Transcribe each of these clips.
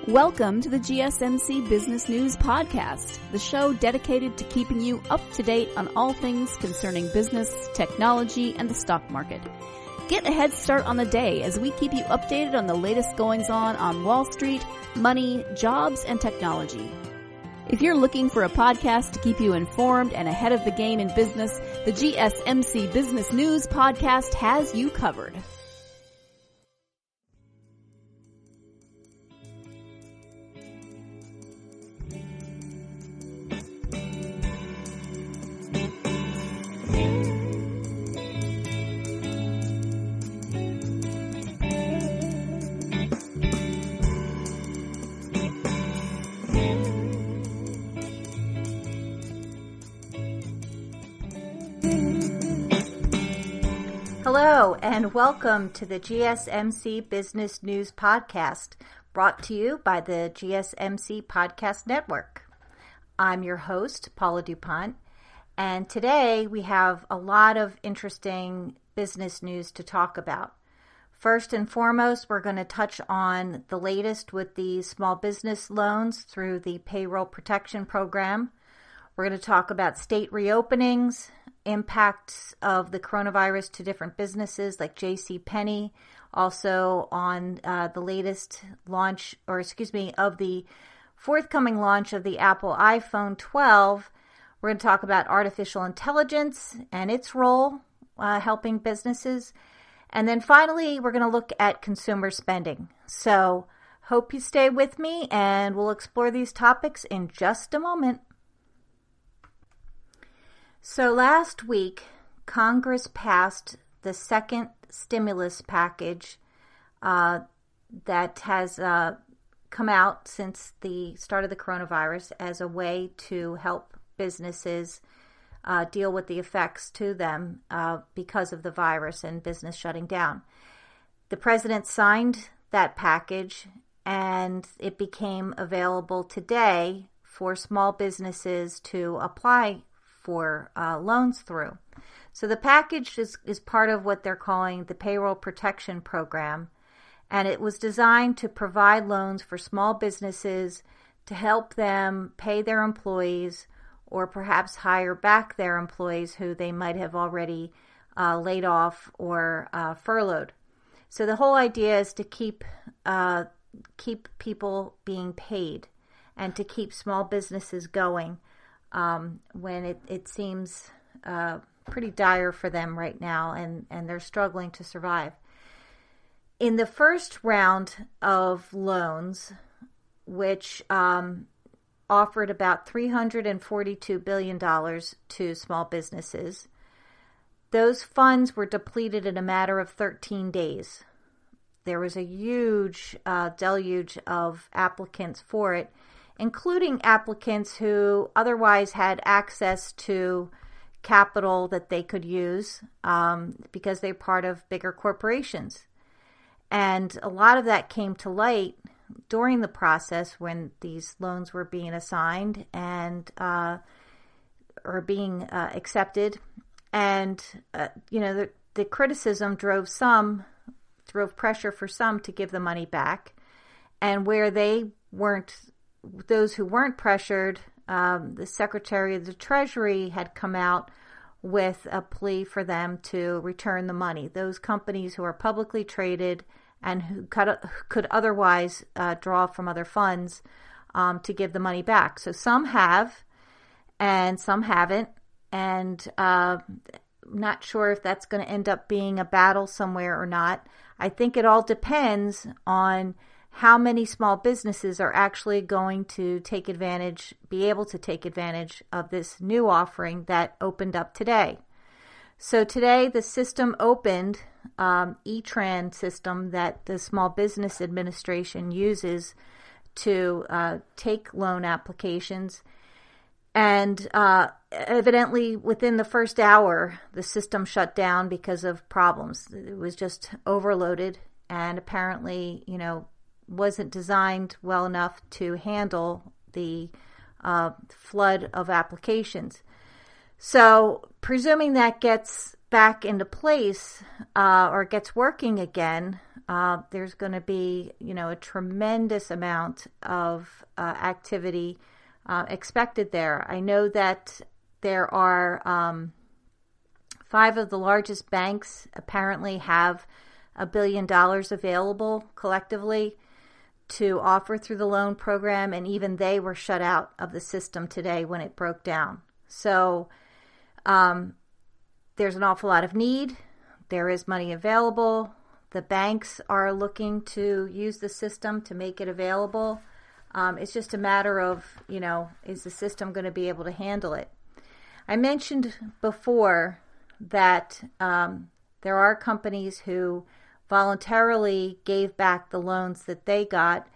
Welcome to the GSMC Business News Podcast, the show dedicated to keeping you up to date on all things concerning business, technology, and the stock market. Get a head start on the day as we keep you updated on the latest goings-on Wall Street, money, jobs, and technology. If you're looking for a podcast to keep you informed and ahead of the game in business, the GSMC Business News Podcast has you covered. Hello and welcome to the GSMC Business News Podcast, brought to you by the GSMC Podcast Network. I'm your host, Paula DuPont, and today we have a lot of interesting business news to talk about. First and foremost, we're going to touch on the latest with the small business loans through the Payroll Protection Program. We're going to talk about state reopenings, impacts of the coronavirus to different businesses like JC Penney, also on the latest launch, of the forthcoming launch of the Apple iPhone 12. We're going to talk about artificial intelligence and its role helping businesses. And then finally, we're going to look at consumer spending. So hope you stay with me and we'll explore these topics in just a moment. So last week, Congress passed the second stimulus package that has come out since the start of the coronavirus as a way to help businesses deal with the effects to them because of the virus and business shutting down. The president signed that package and it became available today for small businesses to apply for loans through. So the package is part of what they're calling the Payroll Protection Program, and it was designed to provide loans for small businesses to help them pay their employees or perhaps hire back their employees who they might have already laid off or furloughed. So the whole idea is to keep people being paid and to keep small businesses going when it seems pretty dire for them right now and they're struggling to survive. In the first round of loans, which offered about $342 billion to small businesses, those funds were depleted in a matter of 13 days. There was a huge deluge of applicants for it, including applicants who otherwise had access to capital that they could use because they're part of bigger corporations. And a lot of that came to light during the process when these loans were being assigned and or being accepted. And, the criticism drove pressure for some to give the money back. And where those who weren't pressured, the Secretary of the Treasury had come out with a plea for them to return the money. Those companies who are publicly traded and who could otherwise draw from other funds to give the money back. So some have and some haven't. And I'm not sure if that's going to end up being a battle somewhere or not. I think it all depends on how many small businesses are actually going to be able to take advantage of this new offering that opened up today. So today the system opened, E-Tran system that the Small Business Administration uses to take loan applications. And evidently within the first hour, the system shut down because of problems. It was just overloaded and apparently, wasn't designed well enough to handle the flood of applications. So presuming that gets back into place or gets working again, there's going to be, a tremendous amount of activity expected there. I know that there are 5 of the largest banks apparently have $1 billion available collectively to offer through the loan program, and even they were shut out of the system today when it broke down. So there's an awful lot of need. There is money available. The banks are looking to use the system to make it available. It's just a matter of, is the system going to be able to handle it? I mentioned before that there are companies who voluntarily gave back the loans that they got,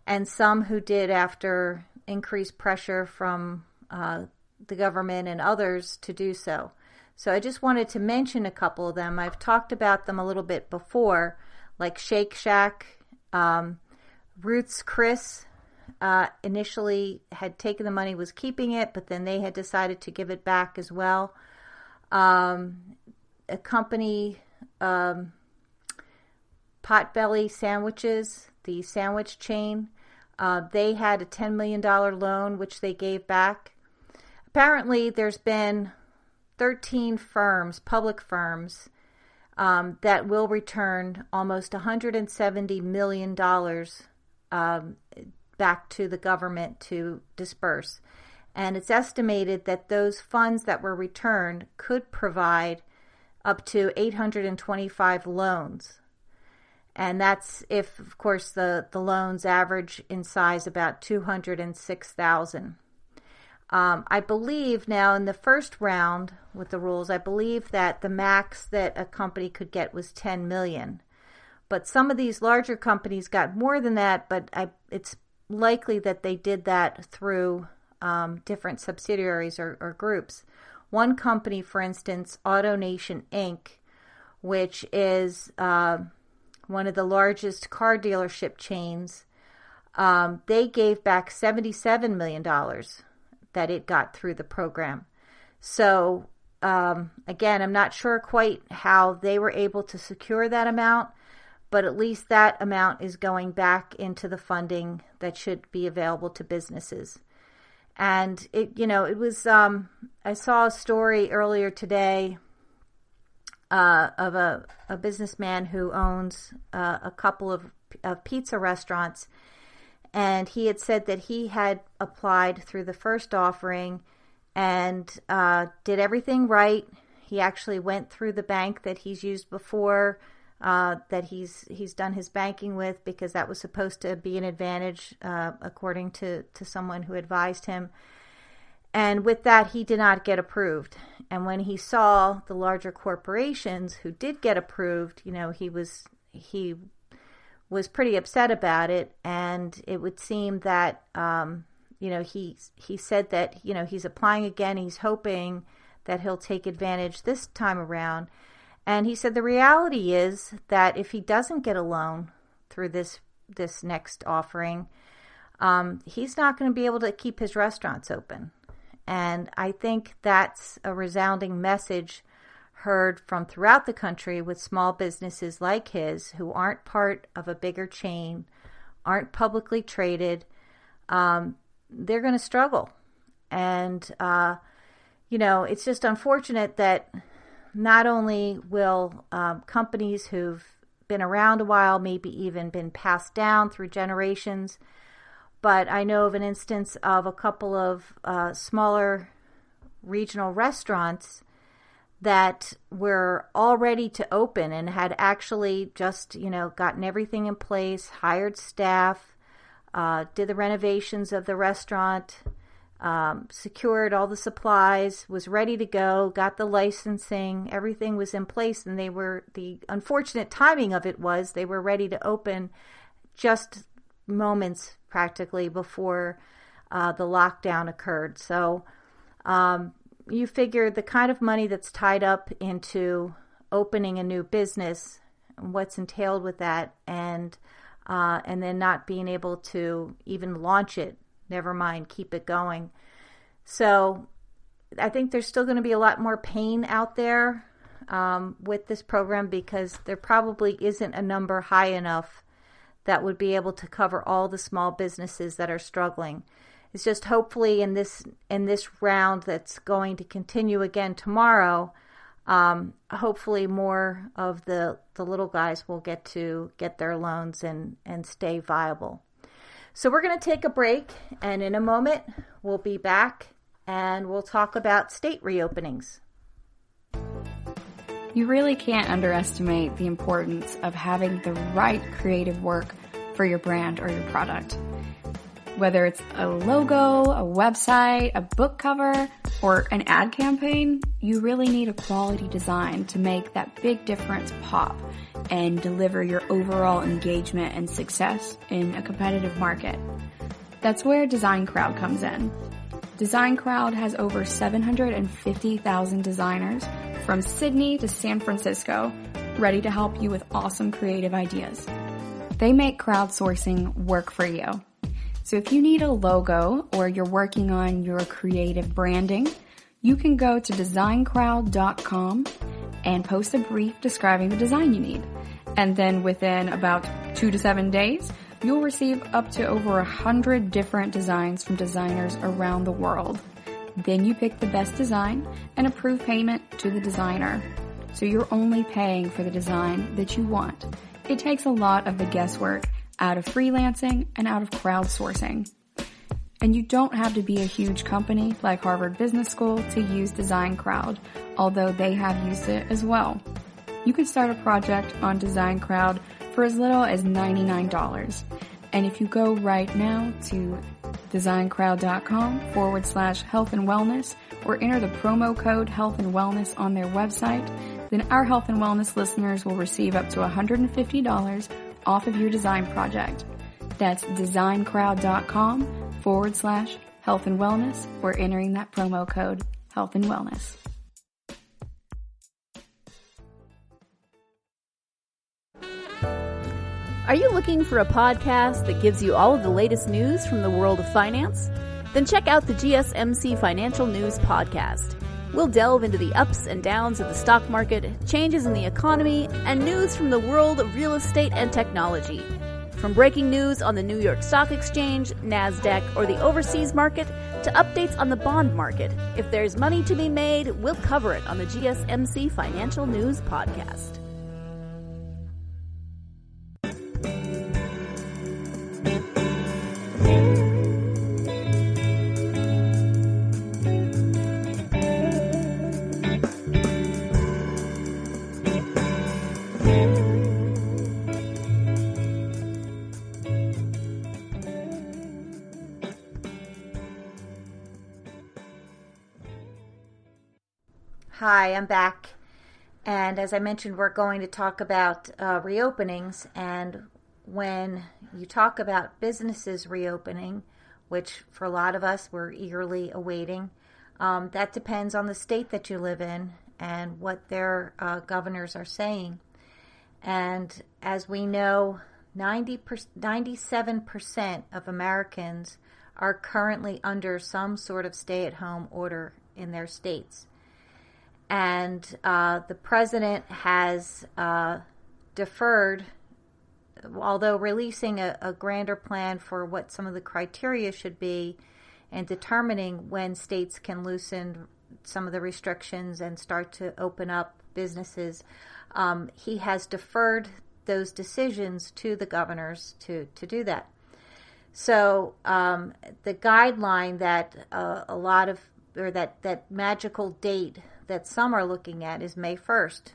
and some who did after increased pressure from the government and others to do so. So I just wanted to mention a couple of them. I've talked about them a little bit before, like Shake Shack, Ruth's Chris. Initially had taken the money, was keeping it, but then they had decided to give it back as well. A company, Potbelly Sandwiches, the sandwich chain, they had a $10 million loan, which they gave back. Apparently, there's been 13 firms, public firms, that will return almost $170 million back to the government to disperse. And it's estimated that those funds that were returned could provide up to 825 loans. And that's if, of course, the loans average in size about $206,000. I believe now in the first round with the rules, I believe that the max that a company could get was $10 million. But some of these larger companies got more than that, but it's likely that they did that through different subsidiaries or groups. One company, for instance, AutoNation Inc., which is one of the largest car dealership chains, they gave back $77 million that it got through the program. So, again, I'm not sure quite how they were able to secure that amount, but at least that amount is going back into the funding that should be available to businesses. And it was, I saw a story earlier today of a businessman who owns a couple of pizza restaurants, and he had said that he had applied through the first offering and did everything right. He actually went through the bank that he's used before, that he's done his banking with, because that was supposed to be an advantage, according to someone who advised him. And with that, he did not get approved. And when he saw the larger corporations who did get approved, he was pretty upset about it. And it would seem that, he said that, he's applying again. He's hoping that he'll take advantage this time around. And he said the reality is that if he doesn't get a loan through this next offering, he's not going to be able to keep his restaurants open. And I think that's a resounding message heard from throughout the country with small businesses like his who aren't part of a bigger chain, aren't publicly traded. They're going to struggle. And, it's just unfortunate that not only will companies who've been around a while, maybe even been passed down through generations, but I know of an instance of a couple of smaller regional restaurants that were all ready to open and had actually just, gotten everything in place, hired staff, did the renovations of the restaurant, secured all the supplies, was ready to go, got the licensing, everything was in place, and the unfortunate timing of it was they were ready to open just moments practically before the lockdown occurred. So you figure the kind of money that's tied up into opening a new business, what's entailed with that, and then not being able to even launch it, never mind keep it going. So I think there's still going to be a lot more pain out there with this program because there probably isn't a number high enough that would be able to cover all the small businesses that are struggling. It's just hopefully in this round that's going to continue again tomorrow, hopefully more of the little guys will get their loans and stay viable. So we're going to take a break, and in a moment we'll be back and we'll talk about state reopenings. You really can't underestimate the importance of having the right creative work for your brand or your product. Whether it's a logo, a website, a book cover, or an ad campaign, you really need a quality design to make that big difference pop and deliver your overall engagement and success in a competitive market. That's where Design Crowd comes in. Design Crowd has over 750,000 designers from Sydney to San Francisco ready to help you with awesome creative ideas. They make crowdsourcing work for you. So if you need a logo or you're working on your creative branding, you can go to designcrowd.com and post a brief describing the design you need. And then within about 2 to 7 days, you'll receive up to over 100 different designs from designers around the world. Then you pick the best design and approve payment to the designer. So you're only paying for the design that you want. It takes a lot of the guesswork out of freelancing and out of crowdsourcing. And you don't have to be a huge company like Harvard Business School to use Design Crowd, although they have used it as well. You can start a project on Design Crowd for as little as $99. And if you go right now to designcrowd.com/health and wellness or enter the promo code health and wellness on their website, then our health and wellness listeners will receive up to $150 off of your design project. That's designcrowd.com/health and wellness or entering that promo code health and wellness. Are you looking for a podcast that gives you all of the latest news from the world of finance? Then check out the GSMC Financial News Podcast. We'll delve into the ups and downs of the stock market, changes in the economy, and news from the world of real estate and technology. From breaking news on the New York Stock Exchange, NASDAQ, or the overseas market, to updates on the bond market, if there's money to be made, we'll cover it on the GSMC Financial News Podcast. Hi, I'm back. And as I mentioned, we're going to talk about reopenings. And when you talk about businesses reopening, which for a lot of us we're eagerly awaiting, that depends on the state that you live in and what their governors are saying. And as we know, 97% of Americans are currently under some sort of stay-at-home order in their states. And the president has deferred, although releasing a grander plan for what some of the criteria should be and determining when states can loosen some of the restrictions and start to open up businesses. He has deferred those decisions to the governors to do that. So the guideline that that magical date that some are looking at is May 1st.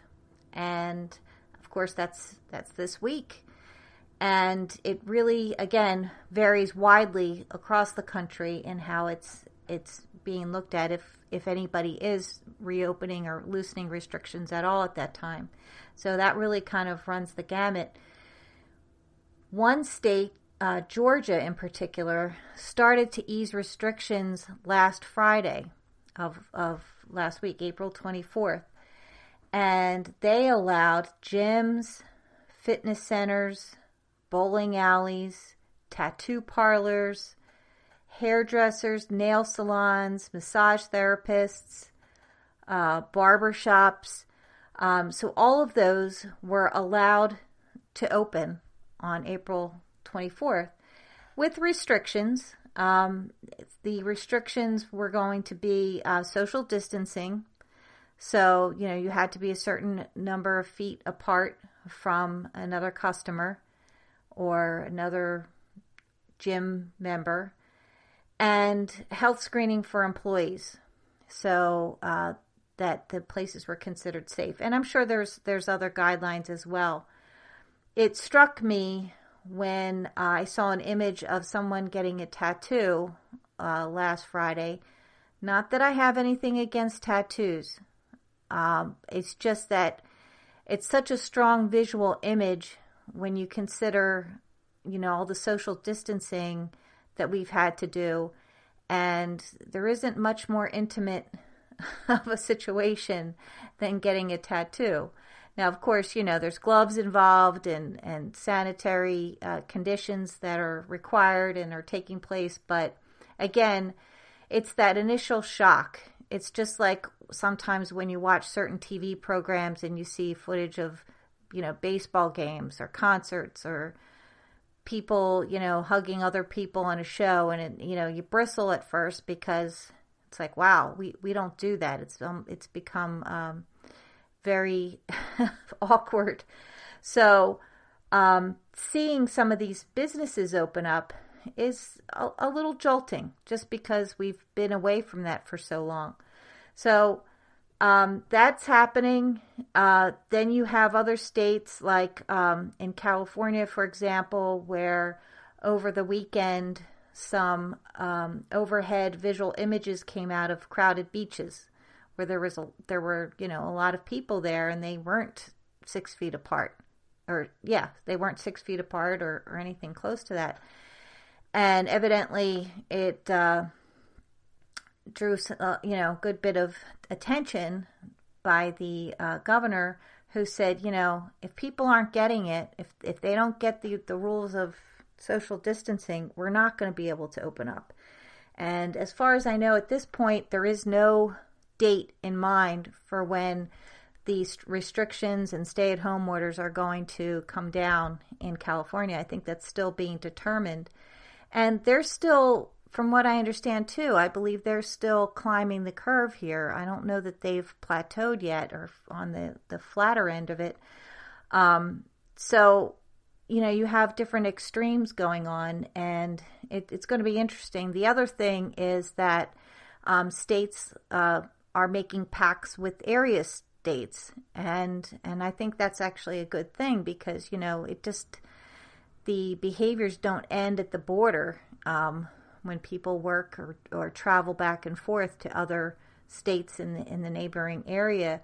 And of course that's this week. And it really, again, varies widely across the country in how it's being looked at if anybody is reopening or loosening restrictions at all at that time. So that really kind of runs the gamut. One state, Georgia in particular, started to ease restrictions last Friday of last week, April 24th. And they allowed gyms, fitness centers, bowling alleys, tattoo parlors, hairdressers, nail salons, massage therapists, barber shops, So all of those were allowed to open on April 24th with restrictions. The restrictions were going to be social distancing. So, you had to be a certain number of feet apart from another customer or another gym member, and health screening for employees, so that the places were considered safe. And I'm sure there's other guidelines as well. It struck me when I saw an image of someone getting a tattoo last Friday. Not that I have anything against tattoos. It's just that it's such a strong visual image when you consider, all the social distancing that we've had to do. And there isn't much more intimate of a situation than getting a tattoo. Now, of course, there's gloves involved and sanitary conditions that are required and are taking place. But again, it's that initial shock. It's just like sometimes when you watch certain TV programs and you see footage of, baseball games or concerts or people, hugging other people on a show, and you bristle at first because it's like, wow, we don't do that. It's become very awkward. So seeing some of these businesses open up is a little jolting, just because we've been away from that for so long. So that's happening. Then you have other states like in California, for example, where over the weekend some overhead visual images came out of crowded beaches where there were a lot of people there, and they weren't 6 feet apart, they weren't 6 feet apart or anything close to that. And evidently it drew a good bit of attention by the governor, who said, if people aren't getting it, if they don't get the rules of social distancing, we're not going to be able to open up. And as far as I know, at this point, there is no date in mind for when these restrictions and stay-at-home orders are going to come down in California. I think that's still being determined. And they're still, from what I understand too, I believe they're still climbing the curve here. I don't know that they've plateaued yet or on the flatter end of it. So, you have different extremes going on, and it's going to be interesting. The other thing is that states are making pacts with area states, and I think that's actually a good thing, because, the behaviors don't end at the border when people work or travel back and forth to other states in the neighboring area.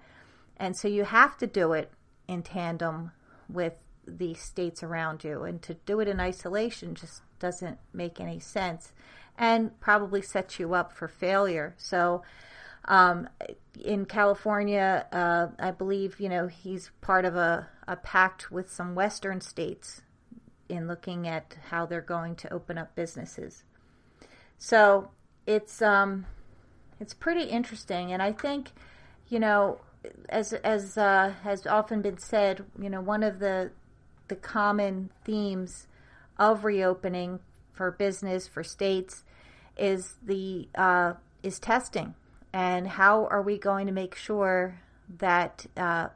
And so you have to do it in tandem with the states around you. And to do it in isolation just doesn't make any sense and probably sets you up for failure. So in California, I believe, he's part of a pact with some Western states in looking at how they're going to open up businesses. So it's pretty interesting. And I think, as has often been said, one of the common themes of reopening for business, for states, is testing. And how are we going to make sure that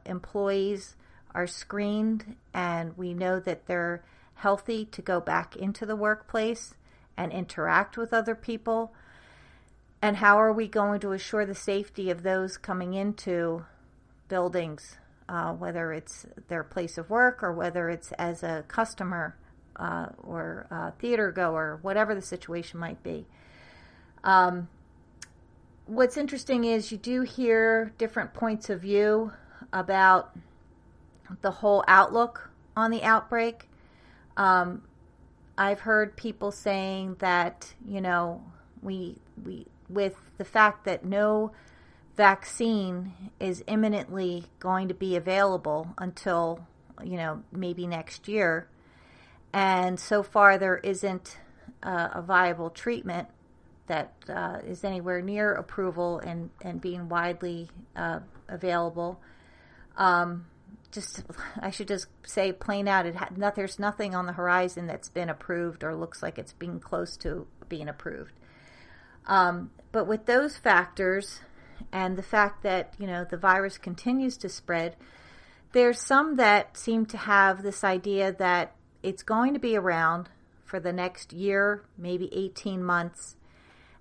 employees are screened and we know that they're healthy to go back into the workplace and interact with other people? And how are we going to assure the safety of those coming into buildings, whether it's their place of work or whether it's as a customer or a theater goer, whatever the situation might be. What's interesting is you do hear different points of view about the whole outlook on the outbreak. I've heard people saying that, we with the fact that no vaccine is imminently going to be available until, maybe next year. And so far there isn't a viable treatment that is anywhere near approval and being widely available. I should just say plain out, there's nothing on the horizon that's been approved or looks like it's being close to being approved. But with those factors and the fact that, the virus continues to spread, there's some that seem to have this idea that it's going to be around for the next year, maybe 18 months,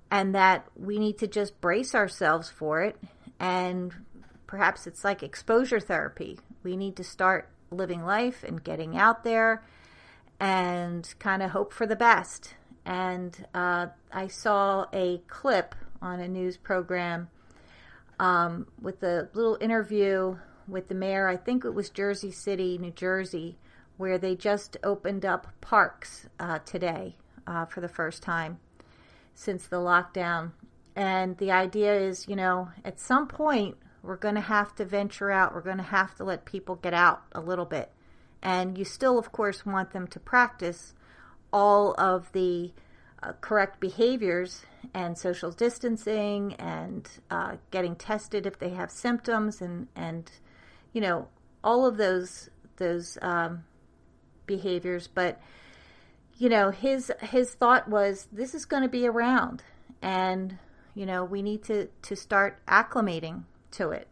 and that we need to just brace ourselves for it. And perhaps it's like exposure therapy. We need to start living life and getting out there and kind of hope for the best. And I saw a clip on a news program with a little interview with the mayor, I think it was Jersey City, New Jersey, where they just opened up parks today for the first time since the lockdown. And the idea is, at some point, we're going to have to venture out. We're going to have to let people get out a little bit. And you still, of course, want them to practice all of the correct behaviors and social distancing and getting tested if they have symptoms and all of those behaviors. But, his thought was, this is going to be around, and, we need to start acclimating to it.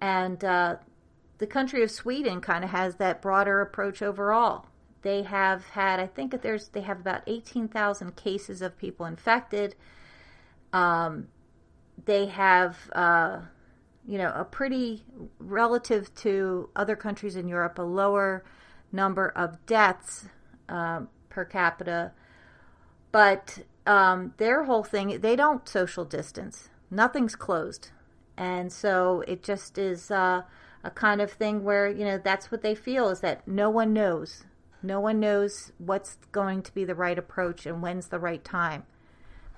And the country of Sweden kind of has that broader approach overall. They have had, I think they have about 18,000 cases of people infected. They have, a pretty, relative to other countries in Europe, a lower number of deaths per capita. But their whole thing, they don't social distance. Nothing's closed. And so it just is a kind of thing where, that's what they feel, is that no one knows. No one knows what's going to be the right approach and when's the right time.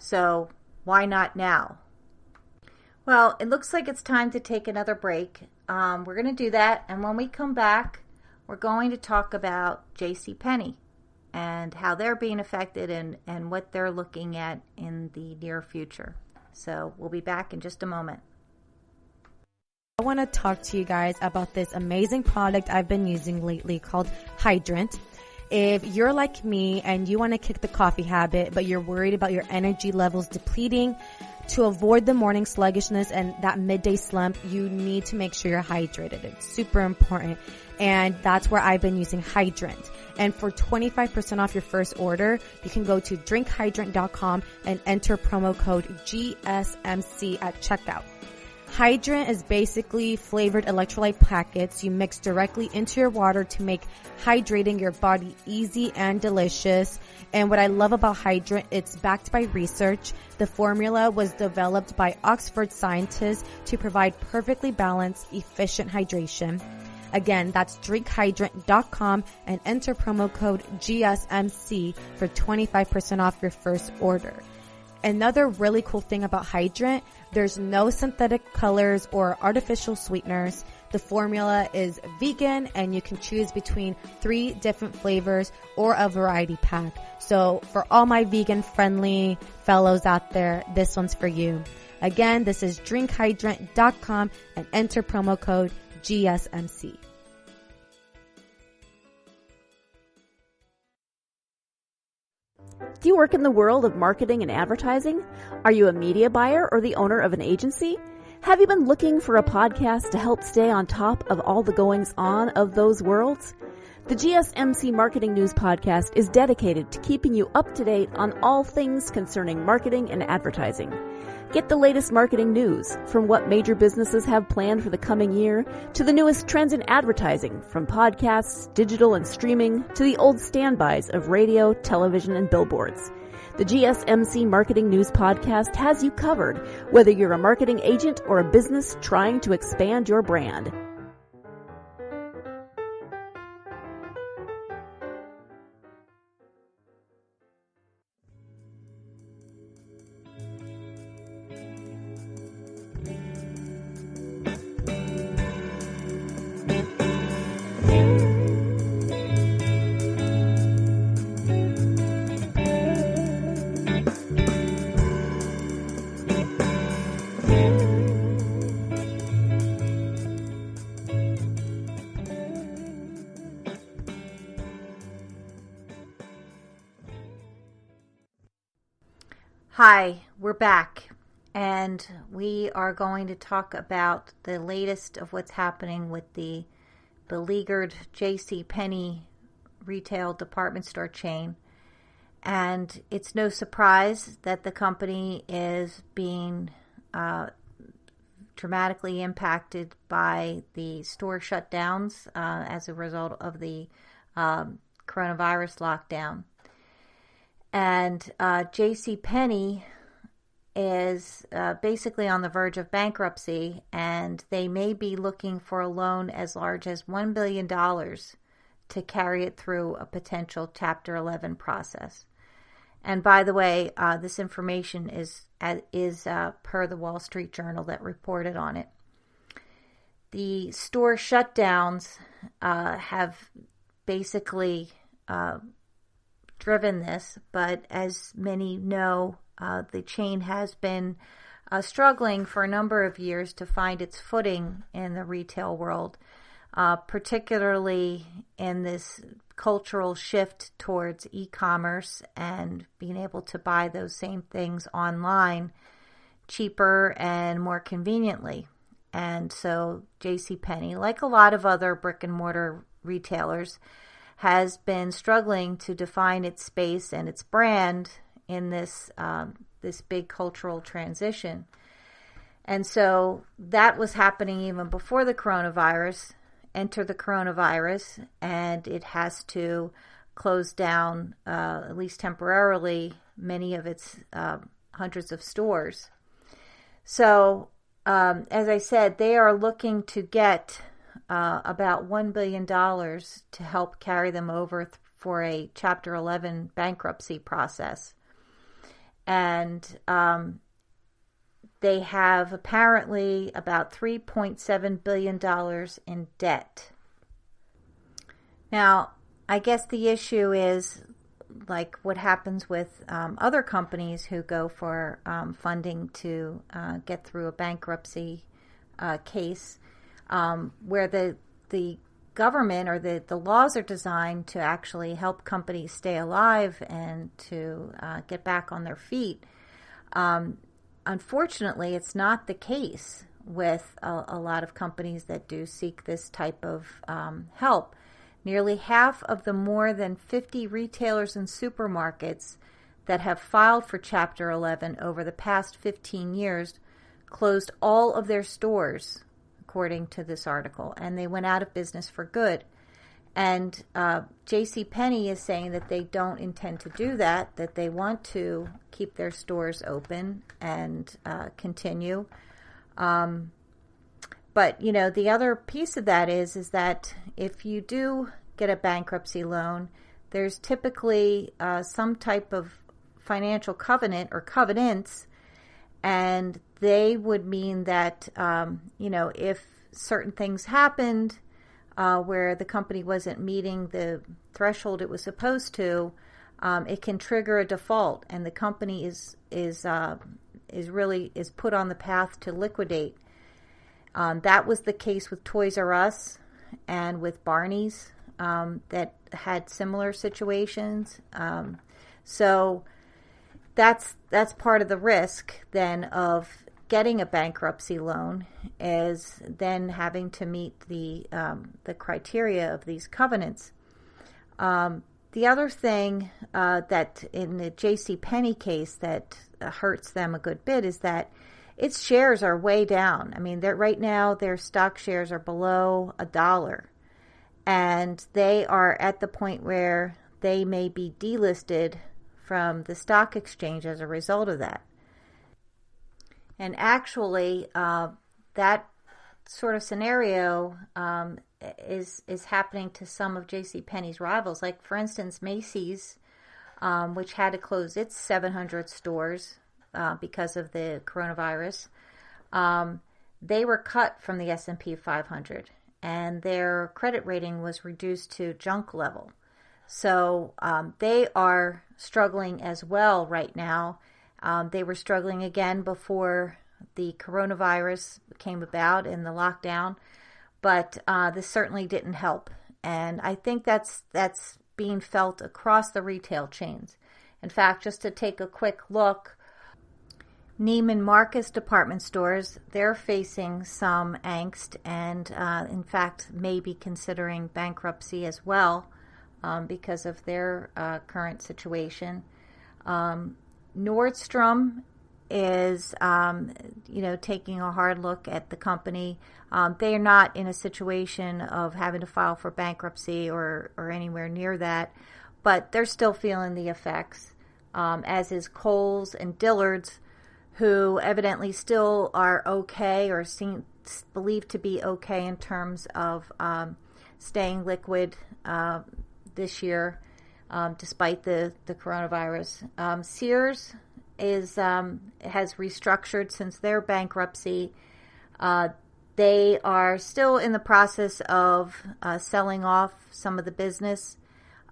So why not now? Well, it looks like it's time to take another break. We're going to do that. And when we come back, we're going to talk about JC Penney and how they're being affected and what they're looking at in the near future. So we'll be back in just a moment. I want to talk to you guys about this amazing product I've been using lately called Hydrant. If you're like me and you want to kick the coffee habit, but you're worried about your energy levels depleting, to avoid the morning sluggishness and that midday slump, you need to make sure you're hydrated. It's super important. And that's where I've been using Hydrant. And for 25% off your first order, you can go to drinkhydrant.com and enter promo code GSMC at checkout. Hydrant is basically flavored electrolyte packets you mix directly into your water to make hydrating your body easy and delicious. And what I love about Hydrant, it's backed by research. The formula was developed by Oxford scientists to provide perfectly balanced, efficient hydration. Again, that's drinkhydrant.com and enter promo code GSMC for 25% off your first order. Another really cool thing about Hydrant, there's no synthetic colors or artificial sweeteners. The formula is vegan and you can choose between 3 different flavors or a variety pack. So for all my vegan friendly fellows out there, this one's for you. Again, this is drinkhydrant.com and enter promo code GSMC. Do you work in the world of marketing and advertising? Are you a media buyer or the owner of an agency? Have you been looking for a podcast to help stay on top of all the goings on of those worlds? The GSMC Marketing News Podcast is dedicated to keeping you up to date on all things concerning marketing and advertising. Get the latest marketing news, from what major businesses have planned for the coming year to the newest trends in advertising, from podcasts, digital and streaming, to the old standbys of radio, television, and billboards. The GSMC Marketing News Podcast has you covered, whether you're a marketing agent or a business trying to expand your brand. Hi, we're back, and we are going to talk about the latest of what's happening with the beleaguered JC Penney retail department store chain. And it's no surprise that the company is being dramatically impacted by the store shutdowns as a result of the coronavirus lockdown. And JC Penney is basically on the verge of bankruptcy, and they may be looking for a loan as large as $1 billion to carry it through a potential Chapter 11 process. And by the way, this information is per the Wall Street Journal that reported on it. The store shutdowns have basically driven this, but as many know, the chain has been struggling for a number of years to find its footing in the retail world, particularly in this cultural shift towards e-commerce and being able to buy those same things online cheaper and more conveniently. And so JC Penney, like a lot of other brick and mortar retailers, has been struggling to define its space and its brand in this big cultural transition. And so that was happening even before the coronavirus. Enter the coronavirus, and it has to close down, at least temporarily, many of its hundreds of stores. So, as I said, they are looking to get about $1 billion to help carry them over for a Chapter 11 bankruptcy process. And they have apparently about $3.7 billion in debt. Now, I guess the issue is like what happens with other companies who go for funding to get through a bankruptcy case, where the government or the laws are designed to actually help companies stay alive and to get back on their feet. Unfortunately, it's not the case with a lot of companies that do seek this type of help. Nearly half of the more than 50 retailers and supermarkets that have filed for Chapter 11 over the past 15 years closed all of their stores, according to this article, and they went out of business for good. And JC Penney is saying that they don't intend to do that, that they want to keep their stores open and continue. But, you know, the other piece of that is that if you do get a bankruptcy loan, there's typically some type of financial covenant or covenants, and they would mean that, you know, if certain things happened where the company wasn't meeting the threshold it was supposed to, it can trigger a default, and the company is put on the path to liquidate. That was the case with Toys R Us and with Barney's that had similar situations. So that's part of the risk then of getting a bankruptcy loan, is then having to meet the criteria of these covenants. The other thing that in the JC Penney case that hurts them a good bit is that its shares are way down. I mean, right now their stock shares are below $1, and they are at the point where they may be delisted from the stock exchange as a result of that. And actually, that sort of scenario is happening to some of JC Penney's rivals. Like, for instance, Macy's, which had to close its 700 stores because of the coronavirus, they were cut from the S&P 500, and their credit rating was reduced to junk level. So they are struggling as well right now. They were struggling again before the coronavirus came about and the lockdown, but this certainly didn't help. And I think that's being felt across the retail chains. In fact, just to take a quick look, Neiman Marcus department stores, they're facing some angst and, in fact, may be considering bankruptcy as well because of their current situation. Nordstrom is, taking a hard look at the company. They are not in a situation of having to file for bankruptcy or anywhere near that, but they're still feeling the effects, as is Kohl's and Dillard's, who evidently still are okay or seem believed to be okay in terms of staying liquid this year, despite the coronavirus. Sears has restructured since their bankruptcy. They are still in the process of selling off some of the business.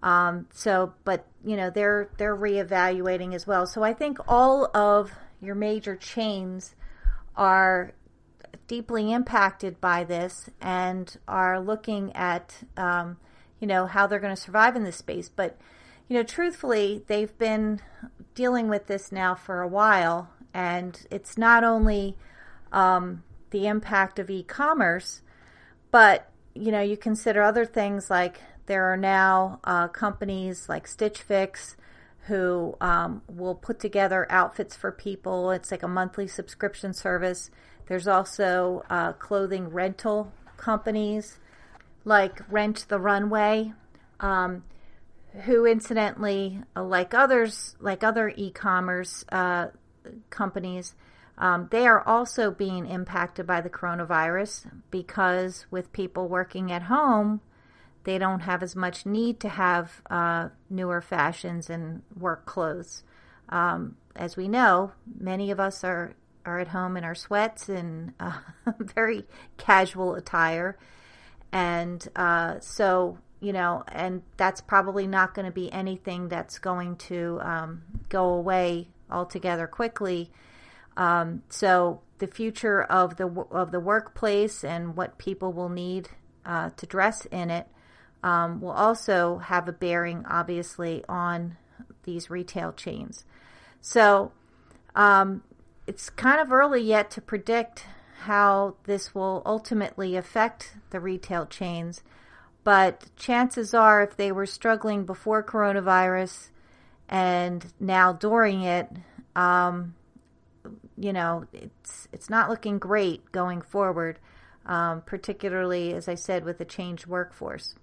But they're reevaluating as well. So I think all of your major chains are deeply impacted by this and are looking at, how they're going to survive in this space. But, truthfully, they've been dealing with this now for a while, and it's not only the impact of e-commerce, but, you consider other things like there are now companies like Stitch Fix who will put together outfits for people. It's like a monthly subscription service. There's also clothing rental companies like Rent the Runway, who incidentally, like other e-commerce companies, they are also being impacted by the coronavirus because with people working at home, they don't have as much need to have newer fashions and work clothes. As we know, many of us are at home in our sweats and very casual attire. And and that's probably not going to be anything that's going to go away altogether quickly. So the future of the workplace and what people will need to dress in it will also have a bearing, obviously, on these retail chains. So it's kind of early yet to predict how this will ultimately affect the retail chains. But chances are, if they were struggling before coronavirus and now during it, it's not looking great going forward, particularly, as I said, with the changed workforce.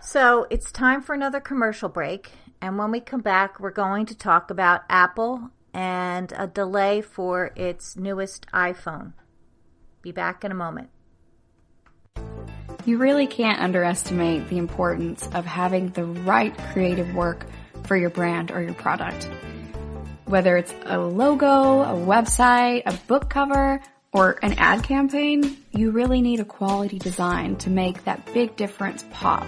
So it's time for another commercial break. And when we come back, we're going to talk about Apple and a delay for its newest iPhone. Be back in a moment. You really can't underestimate the importance of having the right creative work for your brand or your product. Whether it's a logo, a website, a book cover, or an ad campaign, you really need a quality design to make that big difference pop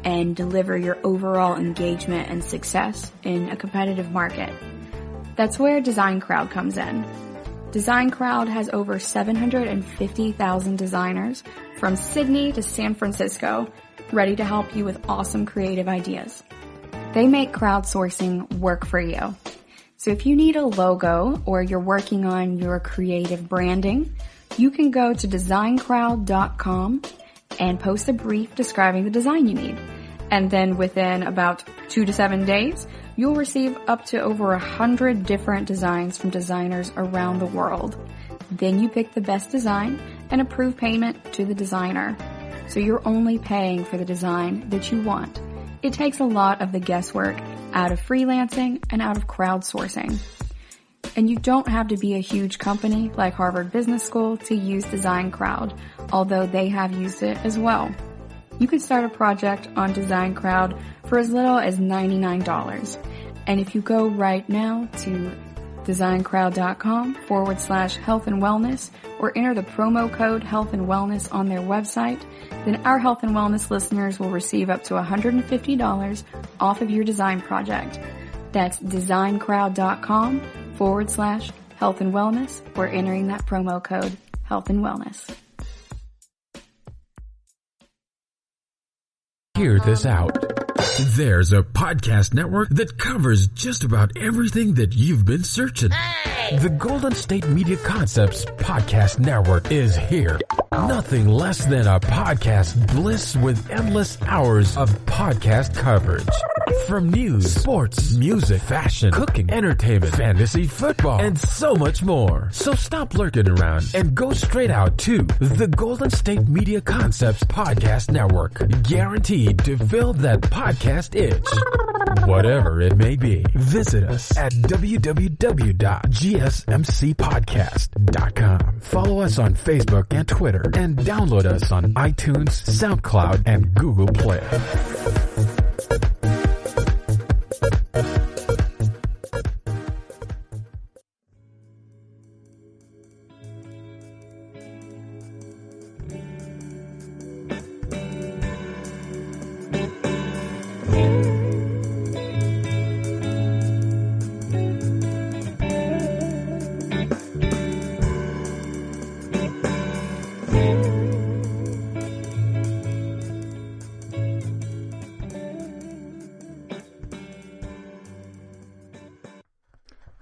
and deliver your overall engagement and success in a competitive market. That's where Design Crowd comes in. Design Crowd has over 750,000 designers from Sydney to San Francisco ready to help you with awesome creative ideas. They make crowdsourcing work for you. So if you need a logo or you're working on your creative branding, you can go to designcrowd.com and post a brief describing the design you need. And then within about 2 to 7 days, you'll receive up to over 100 different designs from designers around the world. Then you pick the best design and approve payment to the designer. So you're only paying for the design that you want. It takes a lot of the guesswork out of freelancing and out of crowdsourcing. And you don't have to be a huge company like Harvard Business School to use Design Crowd, although they have used it as well. You can start a project on Design Crowd for as little as $99. And if you go right now to designcrowd.com/health and wellness or enter the promo code health and wellness on their website, then our health and wellness listeners will receive up to $150 off of your design project. That's designcrowd.com/health and wellness or entering that promo code health and wellness. Hear this out. There's a podcast network that covers just about everything that you've been searching. The Golden State Media Concepts Podcast Network is here. Nothing less than a podcast bliss with endless hours of podcast coverage. From news, sports, music, fashion, cooking, entertainment, fantasy, football, and so much more. So stop lurking around and go straight out to the Golden State Media Concepts Podcast Network. Guaranteed to fill that podcast itch. Whatever it may be. Visit us at www.gsmcpodcast.com. Follow us on Facebook and Twitter, and download us on iTunes, SoundCloud, and Google Play.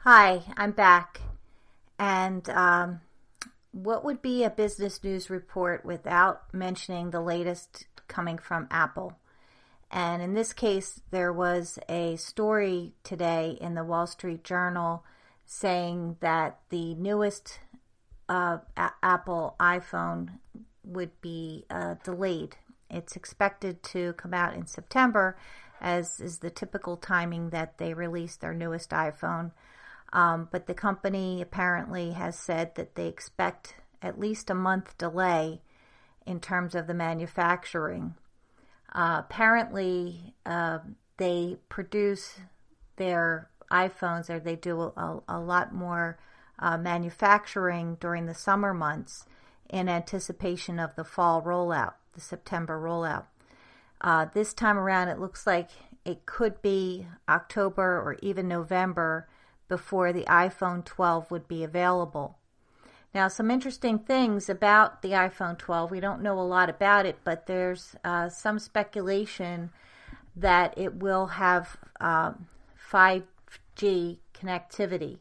Hi, I'm back. And what would be a business news report without mentioning the latest coming from Apple? And in this case, there was a story today in the Wall Street Journal saying that the newest Apple iPhone would be delayed. It's expected to come out in September, as is the typical timing that they release their newest iPhone. But the company apparently has said that they expect at least a month delay in terms of the manufacturing. Apparently, they produce their iPhones, or they do a lot more manufacturing during the summer months in anticipation of the fall rollout, the September rollout. This time around, it looks like it could be October or even November before the iPhone 12 would be available. Now, some interesting things about the iPhone 12. We don't know a lot about it, but there's some speculation that it will have 5G connectivity.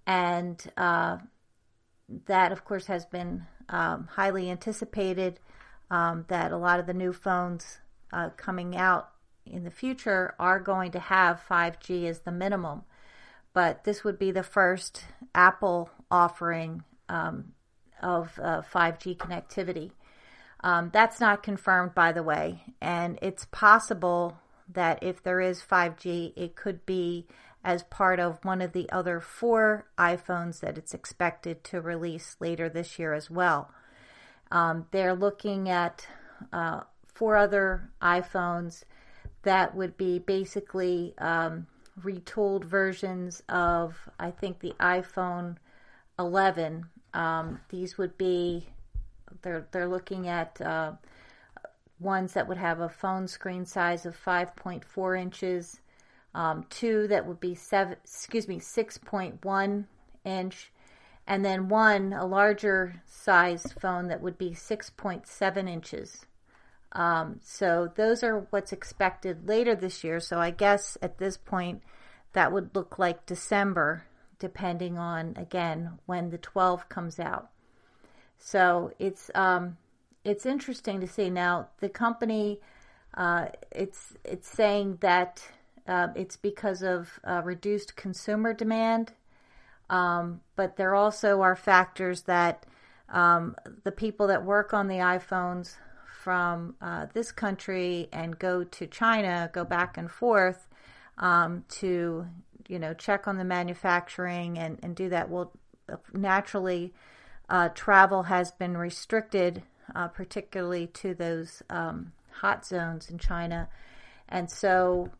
And that, of course, has been highly anticipated, that a lot of the new phones coming out in the future are going to have 5G as the minimum. But this would be the first Apple offering of 5G connectivity. That's not confirmed, by the way, and it's possible that if there is 5G, it could be as part of one of the other 4 iPhones that it's expected to release later this year as well. They're looking at 4 other iPhones that would be basically retooled versions of, I think, the iPhone 11. These would be, they're looking at ones that would have a phone screen size of 5.4 inches, 2 that would be 6.1 inch, and then one, a larger size phone that would be 6.7 inches. So those are what's expected later this year. So I guess at this point that would look like December, depending on, again, when the 12 comes out. So it's interesting to see. Now the company, it's saying that it's because of reduced consumer demand, but there also are factors that the people that work on the iPhones from this country and go to China, go back and forth to, check on the manufacturing and do that. Well, naturally, travel has been restricted, particularly to those hot zones in China. And so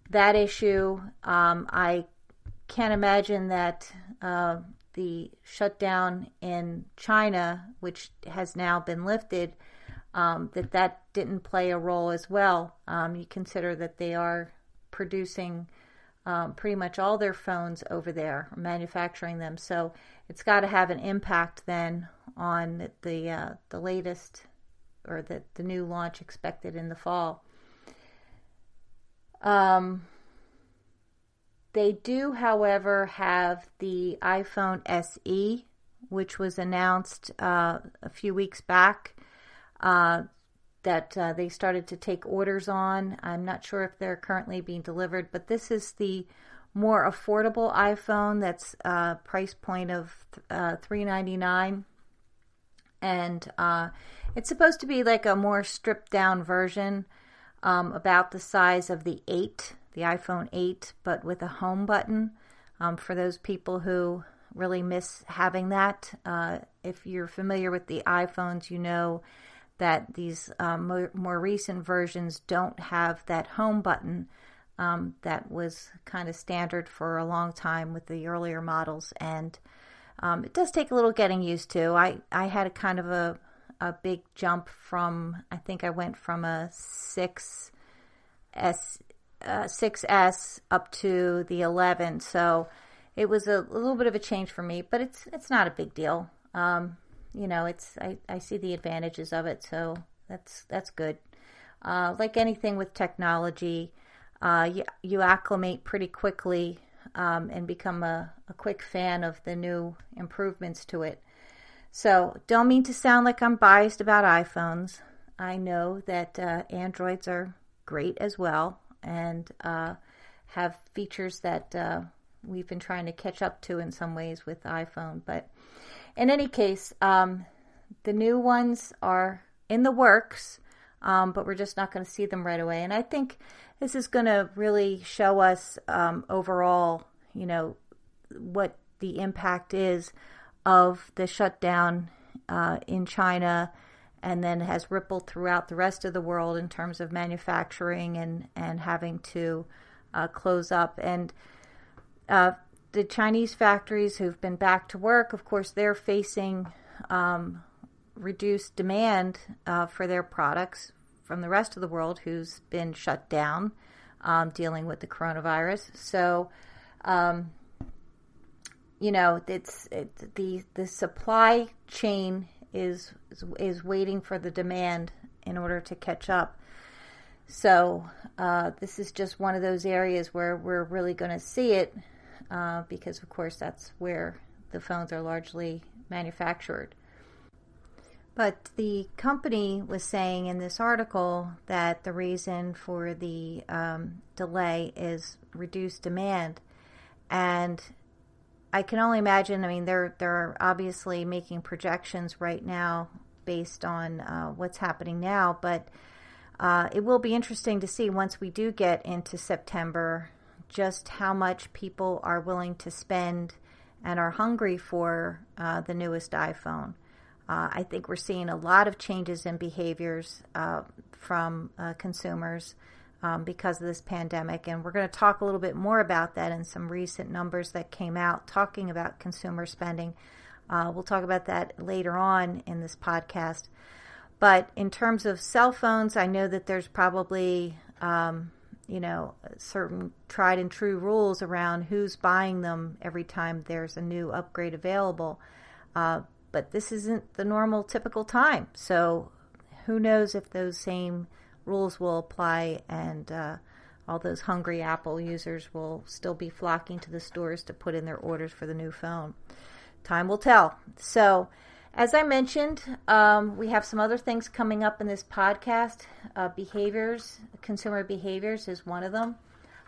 that issue, I can't imagine that the shutdown in China, which has now been lifted, that didn't play a role as well. You consider that they are producing pretty much all their phones over there, manufacturing them. So it's got to have an impact then on the latest, or the new launch expected in the fall. They do, however, have the iPhone SE, which was announced a few weeks back, that they started to take orders on. I'm not sure if they're currently being delivered, but this is the more affordable iPhone that's price point of $399, and it's supposed to be like a more stripped down version, about the size of the iPhone 8, but with a home button, for those people who really miss having that. If you're familiar with the iPhones, you know that these more recent versions don't have that home button that was kind of standard for a long time with the earlier models, and it does take a little getting used to. I had a kind of a big jump from, I think I went from a 6S up to the 11, so it was a little bit of a change for me, but it's not a big deal. I see the advantages of it, so that's good. Like anything with technology, you acclimate pretty quickly and become a quick fan of the new improvements to it. So don't mean to sound like I'm biased about iPhones. I know that Androids are great as well, and have features that we've been trying to catch up to in some ways with iPhone. But in any case, the new ones are in the works, but we're just not going to see them right away. And I think this is going to really show us overall, what the impact is of the shutdown in China, and then has rippled throughout the rest of the world in terms of manufacturing and having to close up. And the Chinese factories who've been back to work, of course, they're facing reduced demand for their products from the rest of the world who's been shut down dealing with the coronavirus. So, the supply chain is waiting for the demand in order to catch up. So this is just one of those areas where we're really going to see it because, of course, that's where the phones are largely manufactured. But the company was saying in this article that the reason for the delay is reduced demand. And I can only imagine, they're obviously making projections right now based on what's happening now, but it will be interesting to see once we do get into September just how much people are willing to spend and are hungry for the newest iPhone. I think we're seeing a lot of changes in behaviors from consumers because of this pandemic, and we're going to talk a little bit more about that in some recent numbers that came out talking about consumer spending. We'll talk about that later on in this podcast. But in terms of cell phones, I know that there's probably certain tried and true rules around who's buying them every time there's a new upgrade available. But this isn't the normal, typical time. So who knows if those same rules will apply and all those hungry Apple users will still be flocking to the stores to put in their orders for the new phone. Time will tell. So as I mentioned, we have some other things coming up in this podcast. Consumer behaviors is one of them.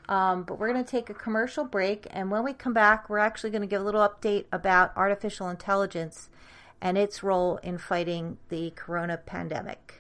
But we're going to take a commercial break. And when we come back, we're actually going to give a little update about artificial intelligence and its role in fighting the corona pandemic.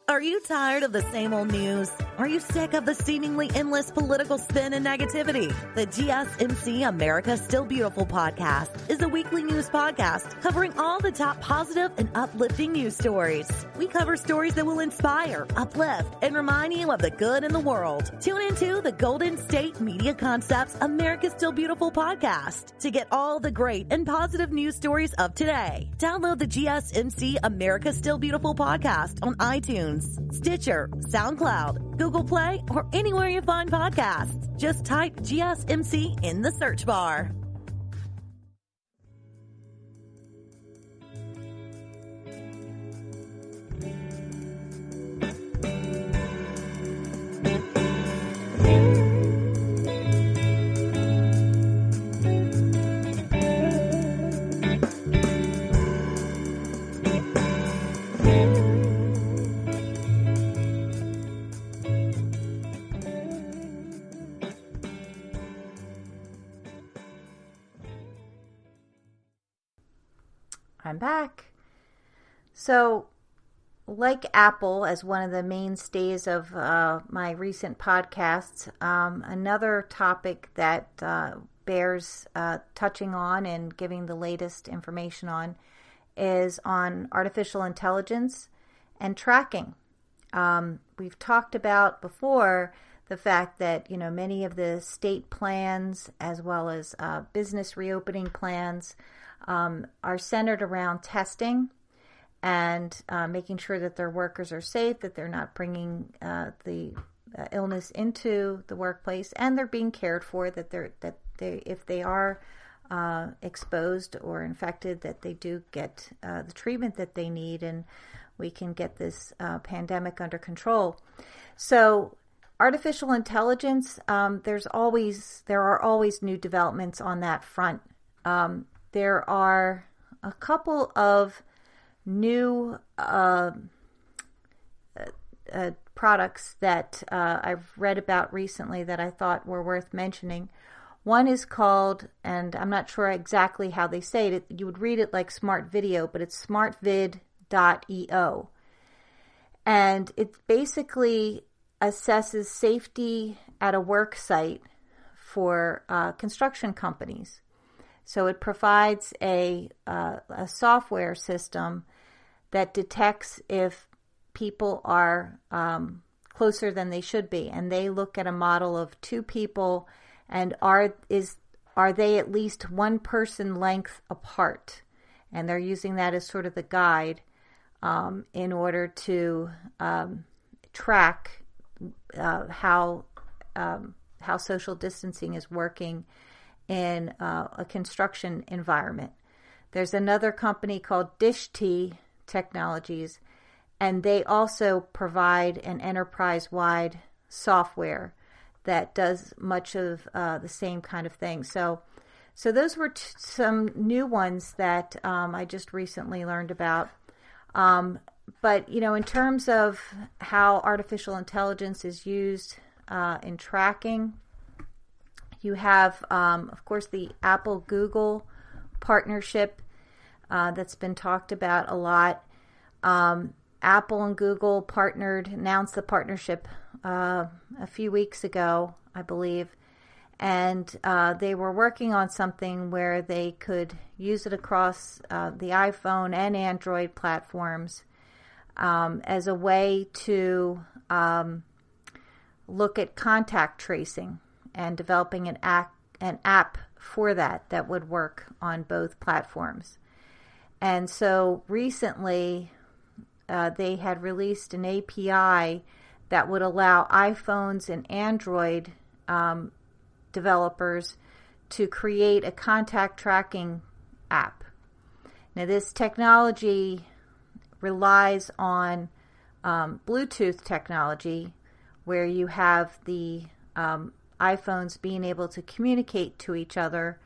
Are you tired of the same old news? Are you sick of the seemingly endless political spin and negativity? The GSMC America Still Beautiful podcast is a weekly news podcast covering all the top positive and uplifting news stories. We cover stories that will inspire, uplift, and remind you of the good in the world. Tune into the Golden State Media Concepts America Still Beautiful podcast to get all the great and positive news stories of today. Download the GSMC America Still Beautiful podcast on iTunes, Stitcher, SoundCloud, Google Play, or anywhere you find podcasts. Just type GSMC in the search bar. I'm back. So, like Apple, as one of the mainstays of my recent podcasts, another topic that bears touching on and giving the latest information on is on artificial intelligence and tracking. We've talked about before the fact that, many of the state plans as well as business reopening plans are centered around testing and making sure that their workers are safe, that they're not bringing the illness into the workplace, and they're being cared for, that they, if they are exposed or infected, that they do get the treatment that they need, and we can get this pandemic under control. So artificial intelligence, there are always new developments on that front. There are a couple of new products that I've read about recently that I thought were worth mentioning. One is called, and I'm not sure exactly how they say it, you would read it like Smart Video, but it's smartvid.eo. And it basically assesses safety at a work site for construction companies. So it provides a software system that detects if people are closer than they should be, and they look at a model of two people, and are they at least one person length apart, and they're using that as sort of the guide in order to track how social distancing is working in a construction environment. There's another company called DishT Technologies, and they also provide an enterprise-wide software that does much of the same kind of thing. So those were some new ones that I just recently learned about. But, in terms of how artificial intelligence is used in tracking, you have, of course, the Apple-Google partnership that's been talked about a lot. Apple and Google announced the partnership a few weeks ago, I believe, and they were working on something where they could use it across the iPhone and Android platforms as a way to look at contact tracing and developing an app for that would work on both platforms. And so recently they had released an API that would allow iPhones and Android developers to create a contact tracking app. Now, this technology relies on Bluetooth technology, where you have the iPhones being able to communicate to each other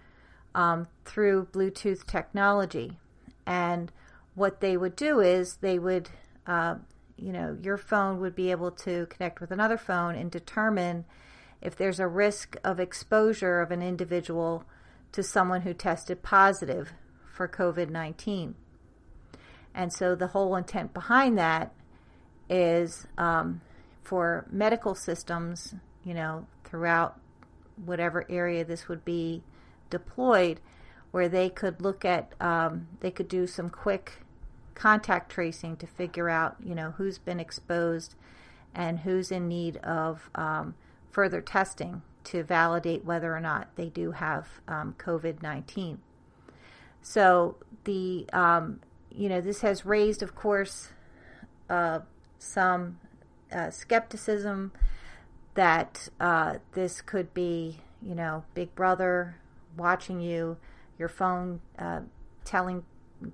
through Bluetooth technology. And what they would do is they would, your phone would be able to connect with another phone and determine if there's a risk of exposure of an individual to someone who tested positive for COVID-19. And so the whole intent behind that is for medical systems, throughout whatever area this would be deployed, where they could look at, they could do some quick contact tracing to figure out, who's been exposed and who's in need of further testing to validate whether or not they do have COVID-19. So this has raised, of course, some skepticism that this could be, Big Brother watching you, your phone